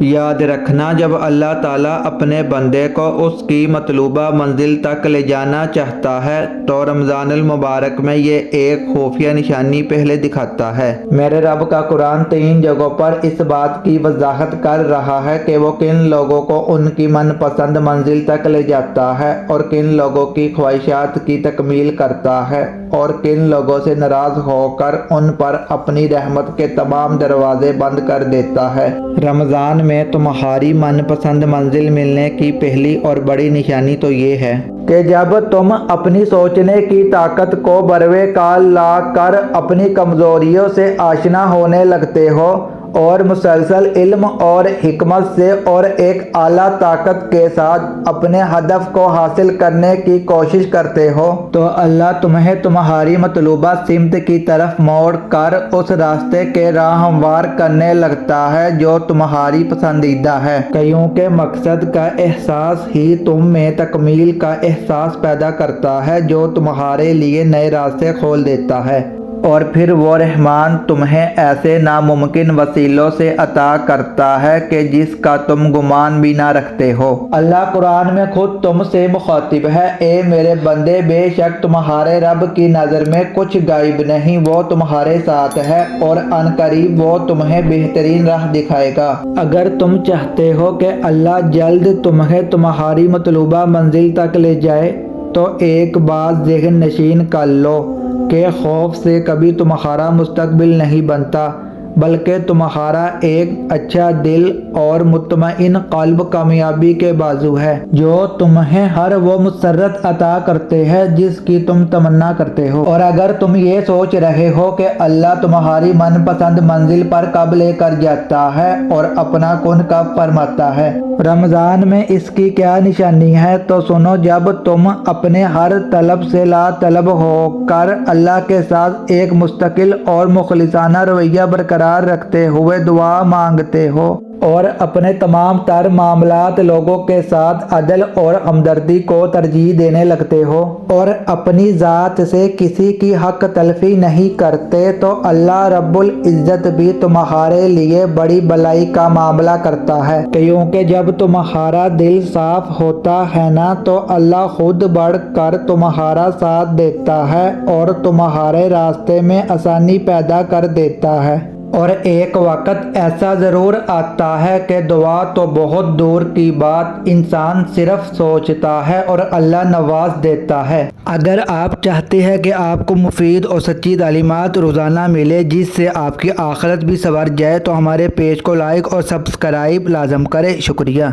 یاد رکھنا، جب اللہ تعالیٰ اپنے بندے کو اس کی مطلوبہ منزل تک لے جانا چاہتا ہے تو رمضان المبارک میں یہ ایک خفیہ نشانی پہلے دکھاتا ہے۔ میرے رب کا قرآن 3 جگہوں پر اس بات کی وضاحت کر رہا ہے کہ وہ کن لوگوں کو ان کی من پسند منزل تک لے جاتا ہے اور کن لوگوں کی خواہشات کی تکمیل کرتا ہے اور کن لوگوں سے ناراض ہو کر ان پر اپنی رحمت کے تمام دروازے بند کر دیتا ہے۔ رمضان میں تمہاری من پسند منزل ملنے کی پہلی اور بڑی نشانی تو یہ ہے کہ جب تم اپنی سوچنے کی طاقت کو بروے کال لا کر اپنی کمزوریوں سے آشنا ہونے لگتے ہو اور مسلسل علم اور حکمت سے اور ایک اعلیٰ طاقت کے ساتھ اپنے ہدف کو حاصل کرنے کی کوشش کرتے ہو تو اللہ تمہیں تمہاری مطلوبہ سمت کی طرف موڑ کر اس راستے کے راہ ہموار کرنے لگتا ہے جو تمہاری پسندیدہ ہے، کیونکہ مقصد کا احساس ہی تم میں تکمیل کا احساس پیدا کرتا ہے جو تمہارے لیے نئے راستے کھول دیتا ہے، اور پھر وہ رحمان تمہیں ایسے ناممکن وسیلوں سے عطا کرتا ہے کہ جس کا تم گمان بھی نہ رکھتے ہو۔ اللہ قرآن میں خود تم سے مخاطب ہے، اے میرے بندے، بے شک تمہارے رب کی نظر میں کچھ غائب نہیں، وہ تمہارے ساتھ ہے اور عن قریب وہ تمہیں بہترین راہ دکھائے گا۔ اگر تم چاہتے ہو کہ اللہ جلد تمہیں تمہاری مطلوبہ منزل تک لے جائے تو ایک بات ذہن نشین کر لو کہ خوف سے کبھی تمہارا مستقبل نہیں بنتا، بلکہ تمہارا ایک اچھا دل اور مطمئن قلب کامیابی کے بازو ہے جو تمہیں ہر وہ مسرت عطا کرتے ہیں جس کی تم تمنا کرتے ہو۔ اور اگر تم یہ سوچ رہے ہو کہ اللہ تمہاری من پسند منزل پر کب لے کر جاتا ہے اور اپنا کن کب فرماتا ہے، رمضان میں اس کی کیا نشانی ہے، تو سنو، جب تم اپنے ہر طلب سے لا طلب ہو کر اللہ کے ساتھ ایک مستقل اور مخلصانہ رویہ برقرار رکھتے ہوئے دعا مانگتے ہو اور اپنے تمام تر معاملات لوگوں کے ساتھ عدل اور ہمدردی کو ترجیح دینے لگتے ہو اور اپنی ذات سے کسی کی حق تلفی نہیں کرتے تو اللہ رب العزت بھی تمہارے لیے بڑی بلائی کا معاملہ کرتا ہے، کیونکہ جب تمہارا دل صاف ہوتا ہے نا تو اللہ خود بڑھ کر تمہارا ساتھ دیتا ہے اور تمہارے راستے میں آسانی پیدا کر دیتا ہے۔ اور ایک وقت ایسا ضرور آتا ہے کہ دعا تو بہت دور کی بات، انسان صرف سوچتا ہے اور اللہ نواز دیتا ہے۔ اگر آپ چاہتے ہیں کہ آپ کو مفید اور سچی تعلیمات روزانہ ملے جس سے آپ کی آخرت بھی سنور جائے تو ہمارے پیج کو لائک اور سبسکرائب لازم کریں۔ شکریہ۔